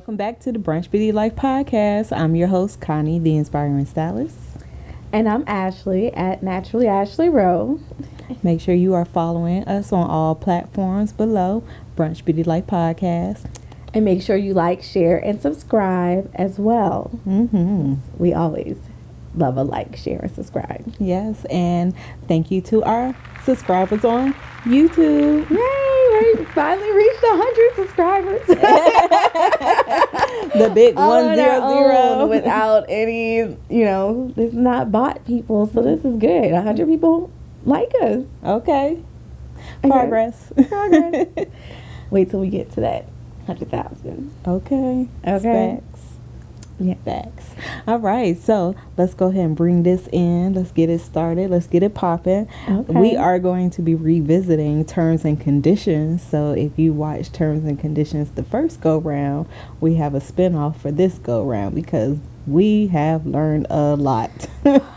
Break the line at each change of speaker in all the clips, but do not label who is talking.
Welcome back to the Brunch Beauty Life Podcast. I'm your host, Connie, the Inspiring Stylist.
And I'm Ashley at Naturally Ashley Rowe.
Make sure you are following us on all platforms below Brunch Beauty Life Podcast.
And make sure you like, share, and subscribe as well.
Mm-hmm.
We always love a like, share, and subscribe.
Yes, and thank you to our subscribers on YouTube.
Yay! We finally reached 100 subscribers.
The big
All on
100
our own, without any, this is not bot people, so this is good. 100 people like us.
Okay. Progress.
Progress. Wait till we get to that 100,000.
Okay.
Okay.
Facts.
Yeah.
Facts. All right, so let's go ahead and bring this in. Let's get it started. Let's get it popping.
Okay.
We are going to be revisiting terms and conditions. So if you watch terms and conditions the first go round, we have a spinoff for this go round because we have learned a lot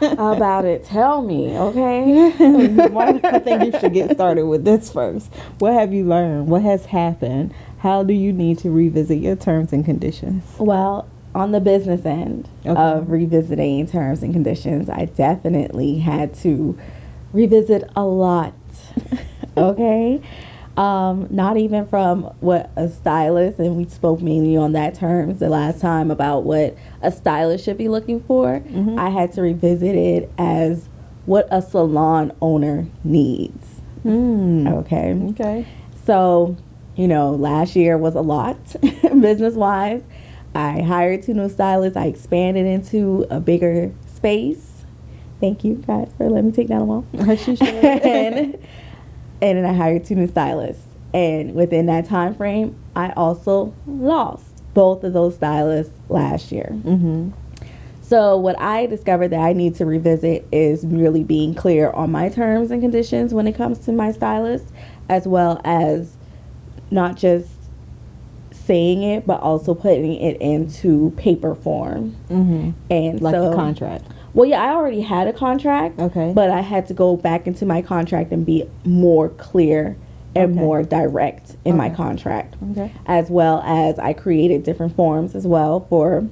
About it. Tell me, okay?
I think you should get started with this first. What have you learned? What has happened? How do you need to revisit your terms and conditions?
Well, on the business end of revisiting terms and conditions, I definitely had to revisit a lot. Okay? Not even from what a stylist, and we spoke mainly on that terms the last time about what a stylist should be looking for.
Mm-hmm.
I had to revisit it as what a salon owner needs. Okay?
Okay.
So, last year was a lot business-wise. I hired 2 new stylists. I expanded into a bigger space. Thank you guys for letting me take down a wall. and then I hired 2 new stylists. And within that time frame, I also lost both of those stylists last year.
Mm-hmm.
So what I discovered that I need to revisit is really being clear on my terms and conditions when it comes to my stylist, as well as not just saying it, but also putting it into paper form.
Mm-hmm.
And
Like
so,
a contract.
well, yeah, I already had a contract.
Okay.
But I had to go back into my contract and be more clear and
Okay.
more direct in my
Okay.
contract.
Okay.
As well as I created different forms as well for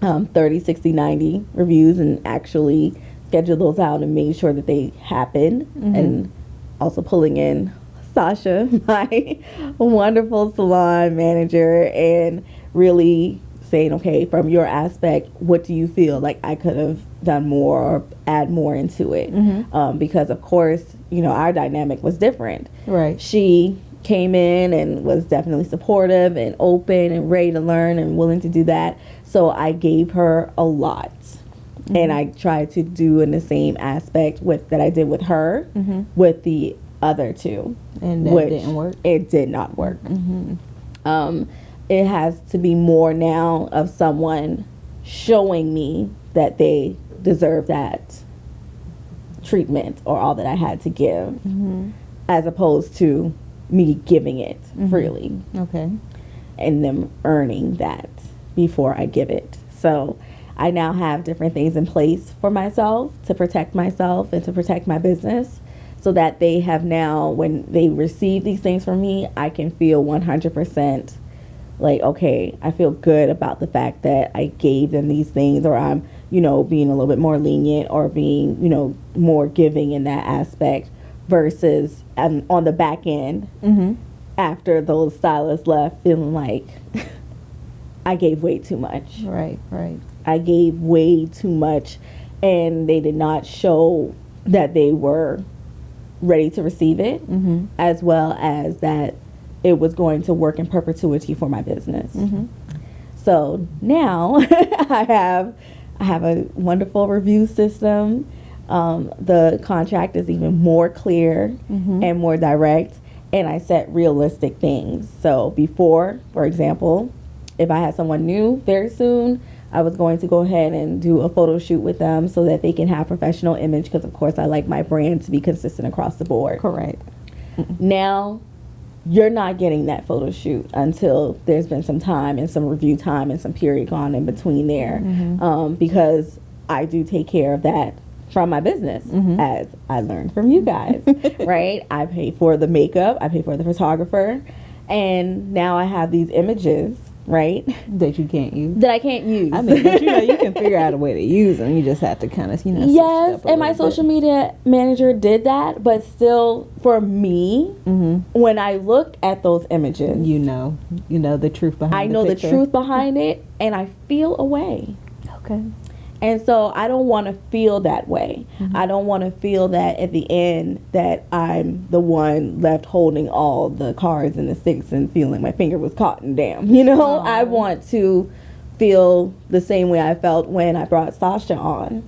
30, 60, 90 reviews, and actually scheduled those out and made sure that they happened.
Mm-hmm.
And also pulling in Sasha, my wonderful salon manager, and really saying, okay, from your aspect, what do you feel like I could have done more or add more into it?
Mm-hmm.
Because of course, our dynamic was different.
Right.
She came in and was definitely supportive and open and ready to learn and willing to do that. So I gave her a lot.
Mm-hmm.
And I tried to do in the same aspect that I did with her,
Mm-hmm.
with the other 2.
And that
which
didn't work.
It did not work.
Mm-hmm.
It has to be more now of someone showing me that they deserve that treatment or all that I had to give,
Mm-hmm.
as opposed to me giving it
Mm-hmm.
freely
Okay.
and them earning that before I give it. So I now have different things in place for myself to protect myself and to protect my business, so that they have now, when they receive these things from me, I can feel 100% like, okay, I feel good about the fact that I gave them these things, or I'm, being a little bit more lenient, or being, more giving in that aspect, versus on the back end,
Mm-hmm.
after those stylists left, feeling like I gave way too much.
Right. Right.
I gave way too much, and they did not show that they were ready to receive it,
Mm-hmm.
as well as that it was going to work in perpetuity for my business.
Mm-hmm.
So now I have a wonderful review system. The contract is even more clear
Mm-hmm.
and more direct, and I set realistic things. So before, for example, if I had someone new very soon, I was going to go ahead and do a photo shoot with them so that they can have professional image, because of course I like my brand to be consistent across the board.
Correct.
Now you're not getting that photo shoot until there's been some time and some review time and some period gone in between there.
Mm-hmm.
Because I do take care of that from my business,
Mm-hmm.
as I learned from you guys, right? I pay for the makeup, I pay for the photographer, and now I have these images right?
That you can't use.
That I can't use.
I mean, but you can figure out a way to use them. You just have to kind of, switch it
yes,
up a
and my
little
social media manager did that, but still, for me, when I look at those images,
you know the truth behind.
I know the truth behind it, and I feel a way.
Okay.
And so I don't want to feel that way. I don't want to feel that at the end that I'm the one left holding all the cards and the sticks and feeling my finger was caught in damn. I want to feel the same way I felt when I brought Sasha on,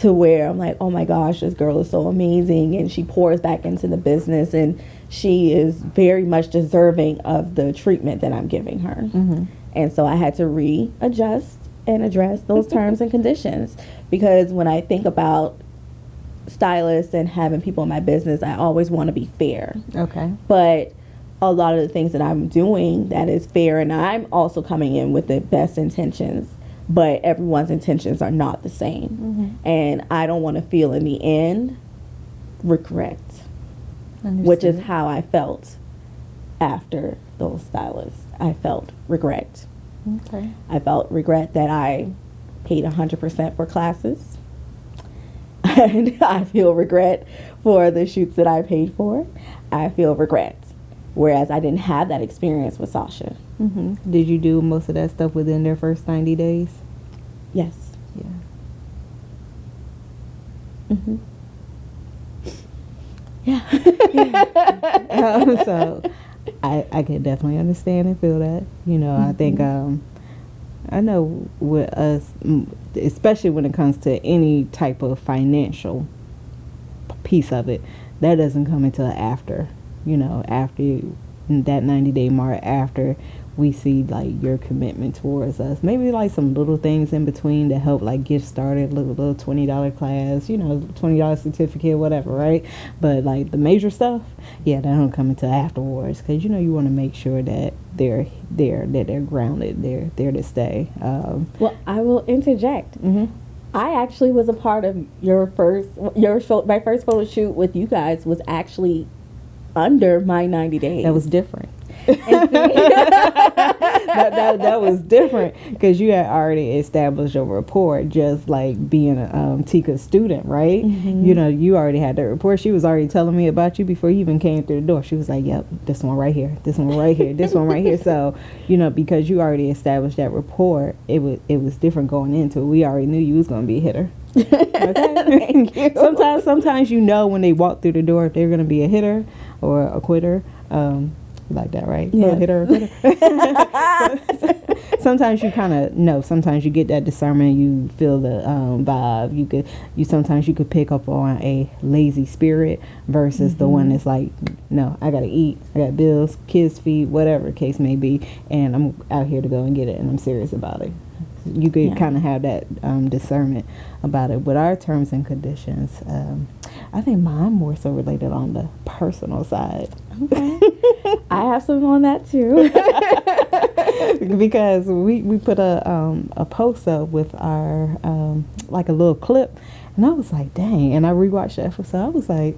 to where I'm like, oh my gosh, this girl is so amazing, and she pours back into the business, and she is very much deserving of the treatment that I'm giving her. And so I had to readjust and address those terms and conditions, because when I think about stylists and having people in my business, I always want to be fair.
Okay.
But a lot of the things that I'm doing that is fair, and I'm also coming in with the best intentions, but everyone's intentions are not the same. And I don't want to feel in the end regret, which is how I felt after those stylists. I felt regret.
Okay.
I felt regret that I paid 100% for classes. And I feel regret for the shoots that I paid for. I feel regret. Whereas I didn't have that experience with Sasha.
Did you do most of that stuff within their first 90 days?
Yes.
Yeah. So I can definitely understand and feel that. I think I know with us, especially when it comes to any type of financial piece of it, that doesn't come until after that 90-day mark, after we see like your commitment towards us. Maybe like some little things in between to help like get started, little $20 class, $20 certificate, whatever, right? But like the major stuff, that don't come until afterwards, because you want to make sure that they're there, that they're grounded, they're there to stay.
Well, I will interject. I actually was a part of my first photo shoot with you guys was actually under my 90 days.
That was different. that was different, because you had already established your rapport, just like being a Tika student, right? You already had that rapport. She was already telling me about you before you even came through the door. She was like, yep, this one right here, this one right here, this one right here. So because you already established that rapport, it was different going into it. We already knew you was going to be a hitter. Okay.
Thank you.
Sometimes when they walk through the door if they're going to be a hitter or a quitter. Like that, right?
Yes.
Hitter. Sometimes you kind of know. Sometimes you get that discernment. You feel the vibe. Sometimes you could pick up on a lazy spirit versus the one that's like, no, I gotta eat. I got bills, kids' feed, whatever the case may be, and I'm out here to go and get it, and I'm serious about it. You could kind of have that discernment about it. With our terms and conditions, I think mine more so related on the personal side.
Okay. I have some on that too.
Because we put a post up with our like a little clip, and I was like, dang, and I rewatched the episode. I was like,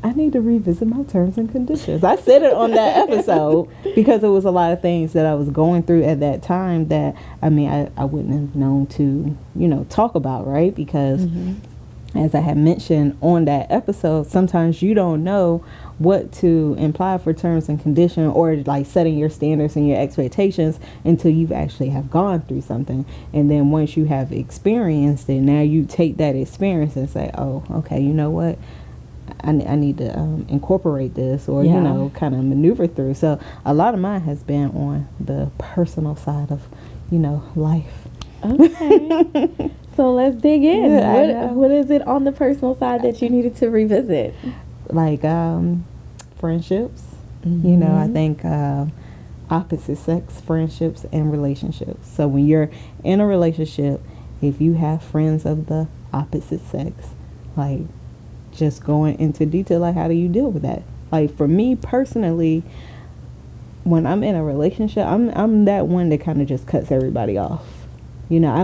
I need to revisit my terms and conditions. I said it on that episode because it was a lot of things that I was going through at that time that I wouldn't have known to talk about, right? Because as I had mentioned on that episode, sometimes you don't know what to imply for terms and condition, or like setting your standards and your expectations until you've actually have gone through something. And then once you have experienced it, now you take that experience and say, oh, okay, you know what? I need to incorporate this, or kind of maneuver through. So a lot of mine has been on the personal side of life.
Okay. So let's dig in. What is it on the personal side that you needed to revisit?
Like friendships. I think opposite sex friendships and relationships. So when you're in a relationship, if you have friends of the opposite sex, like just going into detail, like how do you deal with that? Like for me personally, when I'm in a relationship, I'm that one that kind of just cuts everybody off. I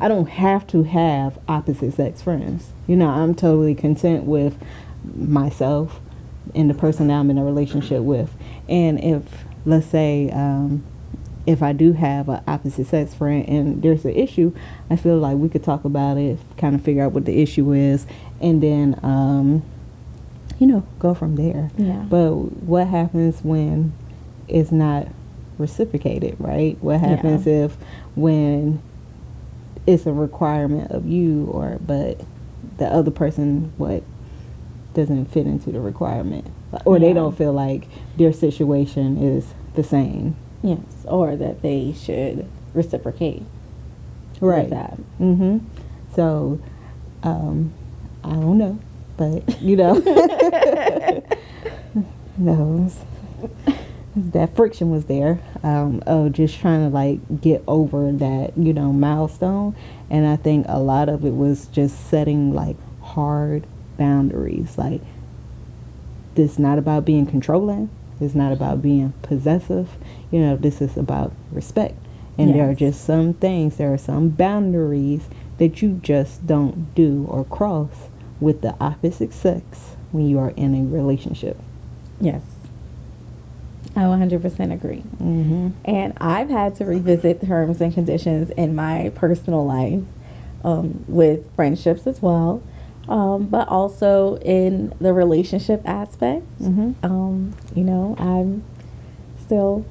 don't have to have opposite sex friends. I'm totally content with myself and the person that I'm in a relationship with. And if, let's say, if I do have an opposite sex friend and there's an issue, I feel like we could talk about it, kind of figure out what the issue is, and then, go from there.
Yeah.
But what happens when it's not reciprocated, right? What happens if when it's a requirement of you, but the other person doesn't fit into the requirement, or they don't feel like their situation is the same.
Yes, or that they should reciprocate.
Right.
With that.
So, I don't know, but no, that friction was there. Of just trying to like get over that, milestone, and I think a lot of it was just setting like hard boundaries. Like, this is not about being controlling. It's not about being possessive. This is about respect. And there are just some things, there are some boundaries that you just don't do or cross with the opposite sex when you are in a relationship.
Yes. I 100% agree. And I've had to revisit terms and conditions in my personal life, with friendships as well, but also in the relationship aspect. I'm still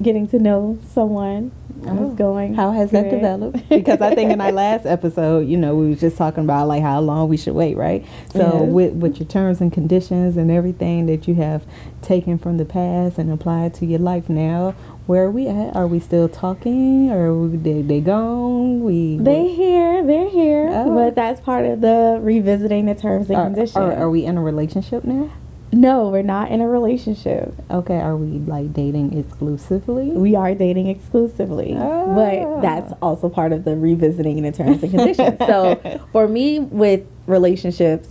getting to know someone.
How has that developed? Because I think in our last episode, we were just talking about like how long we should wait, right? So with your terms and conditions and everything that you have taken from the past and applied to your life now, where are we at? Are we still talking, or they gone? They're
here, but that's part of the revisiting the terms and conditions.
Are we in a relationship now?
No, we're not in a relationship.
Okay, are we like dating exclusively?
We are dating exclusively, but that's also part of the revisiting the terms and conditions. So for me with relationships,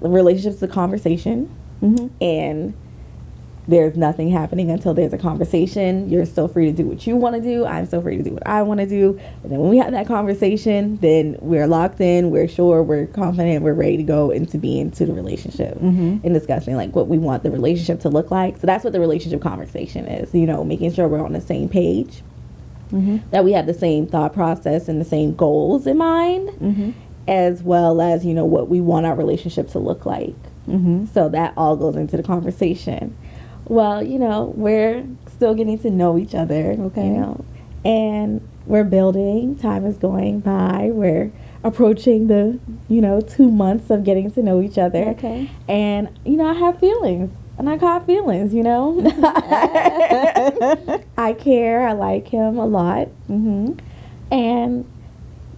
relationships is a conversation, and there's nothing happening until there's a conversation. You're still free to do what you want to do. I'm still free to do what I want to do. And then when we have that conversation, then we're locked in, we're sure, we're confident, we're ready to go into the relationship and discussing like what we want the relationship to look like. So that's what the relationship conversation is, making sure we're on the same page, that we have the same thought process and the same goals in mind, as well as, what we want our relationship to look like. So that all goes into the conversation. Well, we're still getting to know each other, and we're building. Time is going by. We're approaching the, 2 months of getting to know each other.
Okay.
And, I have feelings. And I got feelings, I care. I like him a lot. And,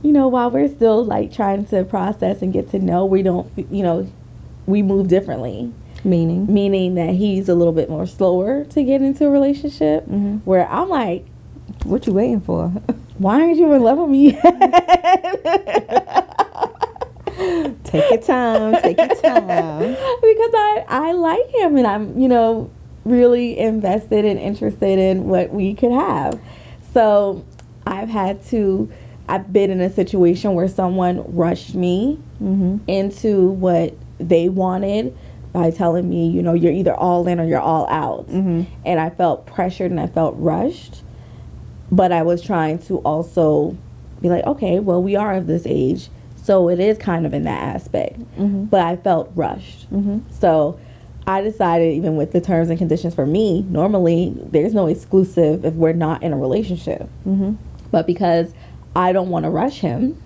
while we're still, like, trying to process and get to know, we don't, we move differently. Meaning that he's a little bit more slower to get into a relationship, where I'm like,
what you waiting for?
Why aren't you in love with me yet?
Take your time.
Because I like him, and I'm, really invested and interested in what we could have. So I've been in a situation where someone rushed me into what they wanted by telling me, you're either all in or you're all out. And I felt pressured and I felt rushed. But I was trying to also be like, okay, well, we are of this age, so it is kind of in that aspect. But I felt rushed. So I decided, even with the terms and conditions for me, normally there's no exclusive if we're not in a relationship. But because I don't want to rush him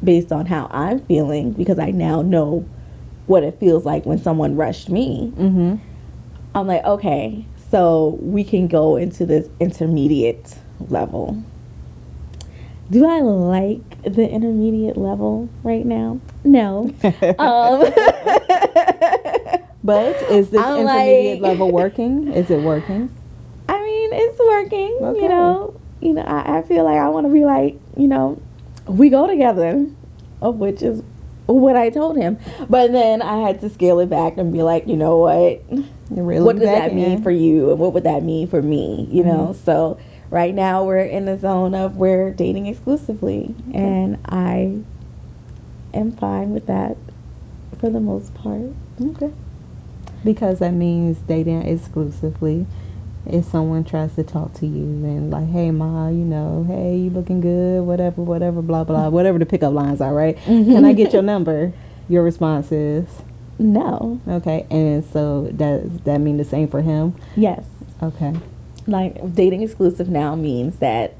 based on how I'm feeling, because I now know what it feels like when someone rushed me, I'm like, okay, so we can go into this intermediate level. Do I like the intermediate level right now? No.
But is this intermediate level working? Is it working?
I mean, it's working. Okay. I feel like I want to be like, we go together, of which is what I told him. But then I had to scale it back and be like, what does that mean for you, and what would that mean for me? So right now we're in the zone of we're dating exclusively, and I am fine with that for the most part.
Okay. Because that means dating exclusively if someone tries to talk to you and like, hey ma, hey, you looking good, whatever, blah blah, whatever the pickup lines are, right? Can I get your number? Your response is
no.
Okay, and so does that mean the same for him?
Yes.
Okay.
Like, dating exclusive now means that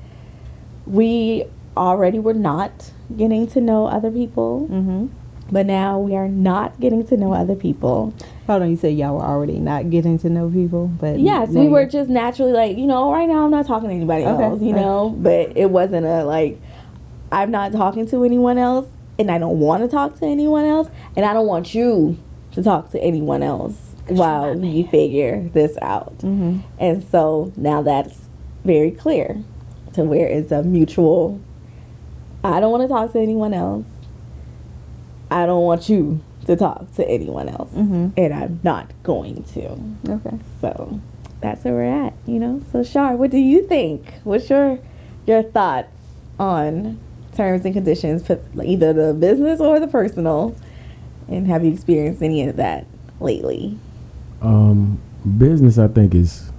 we already were not getting to know other people, but now we are not getting to know other people.
Hold on, you said y'all were already not getting to know people, but
yes, we were just naturally like, right now I'm not talking to anybody else, but it wasn't a like, I'm not talking to anyone else, and I don't want to talk to anyone else, and I don't want you to talk to anyone else while you figure this out. And so now that's very clear to where it's a mutual, I don't want to talk to anyone else. I don't want you to talk to anyone else. And I'm not going to.
Okay.
So that's where we're at, So Shar, what do you think? What's your thoughts on terms and conditions for either the business or the personal? And have you experienced any of that lately?
Business, I think, is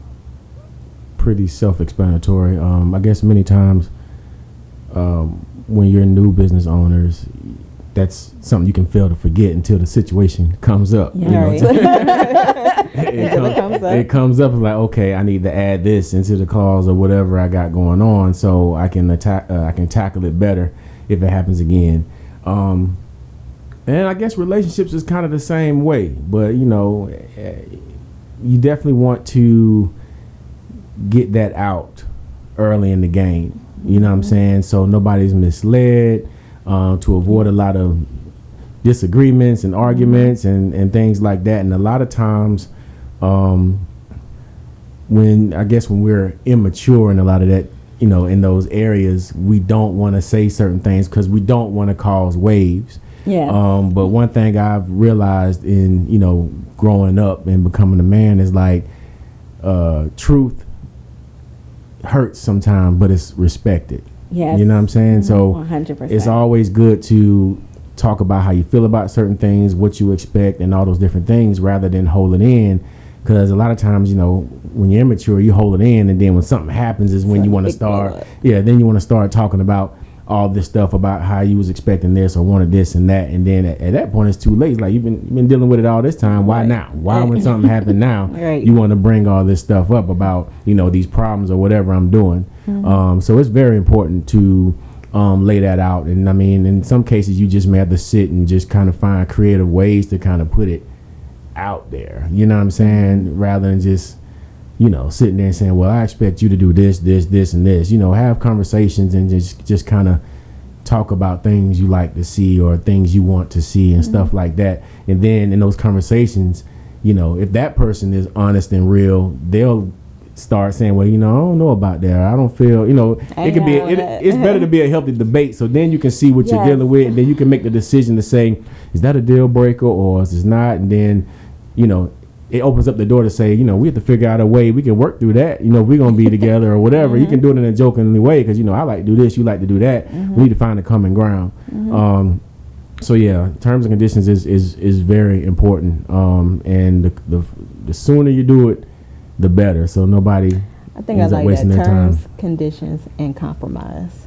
pretty self-explanatory. I guess many times when you're new business owners, that's something you can fail to forget until the situation comes up.
Yeah,
It comes up like, okay, I need to add this into the clause or whatever I got going on, so I can tackle it better if it happens again. And I guess relationships is kind of the same way, but you definitely want to get that out early in the game. You know what I'm saying? So nobody's misled, to avoid a lot of disagreements and arguments and things like that. And a lot of times, when we're immature in a lot of that, in those areas, we don't want to say certain things because we don't want to cause waves.
Yeah.
But one thing I've realized in, growing up and becoming a man is like, truth hurts sometimes, but it's respected.
Yes.
You know what I'm saying? So
100%.
it's always good to talk about how you feel about certain things, what you expect, and all those different things rather than hold it in. Because a lot of times, when you're immature, you hold it in, and then when something happens is when you want to start. Yeah, then you want to start talking about all this stuff about how you was expecting this or wanted this and that, and then at that point it's too late. It's like you've been dealing with it all this time. Why now? Why when something happened now?
Right.
You want to bring all this stuff up about these problems or whatever I'm doing. So it's very important to lay that out. And I mean, in some cases you just may have to sit and just kind of find creative ways to kind of put it out there. You know what I'm saying? Rather than just sitting there and saying, well, I expect you to do this, and this. Have conversations and just kind of talk about things you like to see or things you want to see and stuff like that. And then in those conversations, if that person is honest and real, they'll start saying, well, I don't know about that. I don't feel, it could be, it's better to be a healthy debate. So then you can see what you're dealing with, and then you can make the decision to say, is that a deal breaker or is it not? And then, it opens up the door to say, we have to figure out a way we can work through that. If we're going to be together or whatever, you can do it in a jokingly way because, I like to do this, you like to do that. We need to find a common ground. So, yeah, terms and conditions is very important. And the sooner you do it, the better. So nobody ends up wasting their time.
Terms, conditions, and compromise.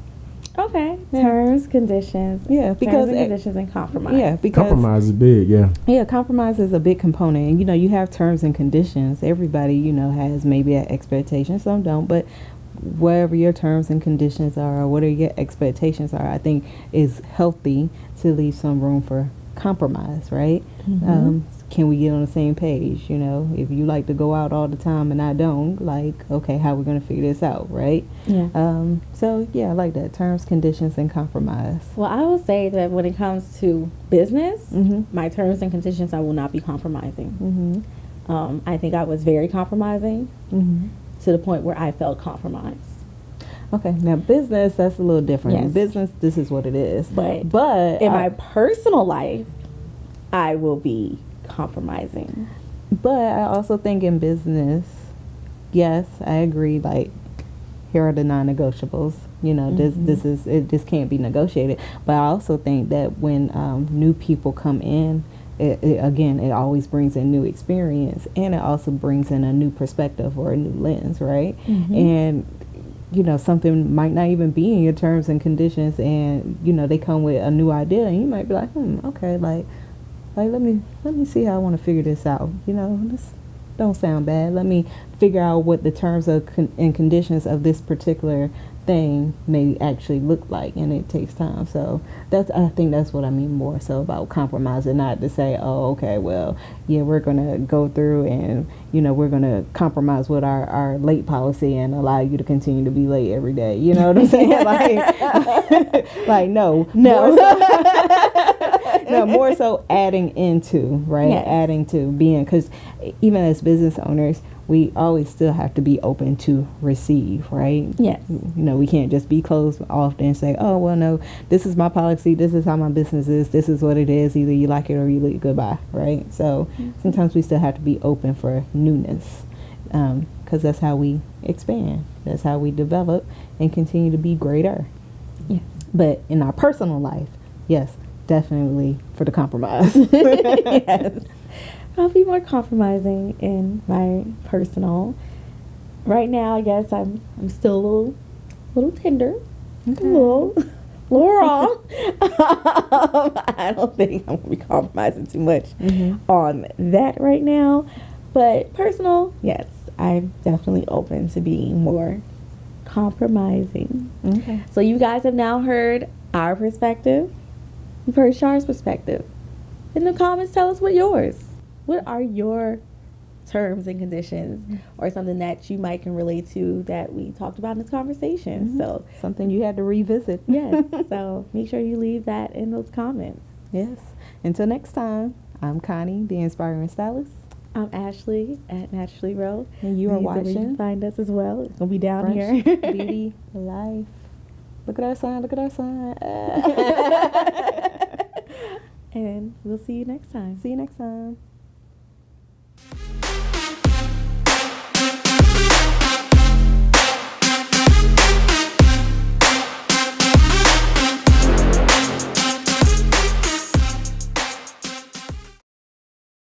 Okay. Yeah. Terms, conditions.
Yeah, because
conditions and compromise.
Yeah, because
compromise is big. Yeah.
Yeah, compromise is a big component. And you have terms and conditions. Everybody has maybe an expectation. Some don't, but whatever your terms and conditions are, or whatever your expectations are, I think is healthy to leave some room for compromise. Right? Can we get on the same page? If you like to go out all the time and I don't, okay, how we're going to figure this out, right?
Yeah.
So, yeah, I like that. Terms, conditions, and compromise.
Well, I will say that when it comes to business, my terms and conditions, I will not be compromising. I think I was very compromising to the point where I felt compromised.
Okay, now business, that's a little different.
Yes.
In business, this is what it is.
But in my personal life, I will be compromising.
But I also think in business, yes, I agree, here are the non-negotiables. This can't be negotiated. But I also think that when new people come in, again, it always brings in new experience, and it also brings in a new perspective or a new lens, right? And something might not even be in your terms and conditions, and they come with a new idea, and you might be like, okay, like let me see how I want to figure this out. This don't sound bad. Let me figure out what the terms of and conditions of this particular thing may actually look like, and it takes time. So I think that's what I mean more so about compromising, not to say, oh, okay, well, yeah, we're gonna go through and we're gonna compromise with our late policy and allow you to continue to be late every day. You know what I'm saying? like no. More so, no, more so adding into, right? Yes. Adding to being, because even as business owners, we always still have to be open to receive, right?
Yes.
We can't just be closed off and say, oh, well, no, this is my policy. This is how my business is. This is what it is. Either you like it or you leave. Goodbye, right? So sometimes we still have to be open for newness, because that's how we expand. That's how we develop and continue to be greater.
Yes.
But in our personal life, yes, definitely for the compromise.
Yes. I'll be more compromising in my personal. Right now, I guess I'm still a little tender,
okay.
a little raw. I don't think I'm gonna be compromising too much on that right now. But personal, yes, I'm definitely open to being more compromising.
Okay.
So you guys have now heard our perspective. You've heard Shar's perspective. In the comments, tell us what yours. What are your terms and conditions, or something that you might can relate to that we talked about in this conversation? So
something you had to revisit.
Yes. So make sure you leave that in those comments.
Yes. Until next time, I'm Connie, the Inspiring Stylist.
I'm Ashley at Naturally Row.
And you are
These where you
watching.
can find us as well. It's going to be down
Brunch
here.
Beauty Life. Look at our sign. Look at our sign.
And we'll see you next time.
See you next time.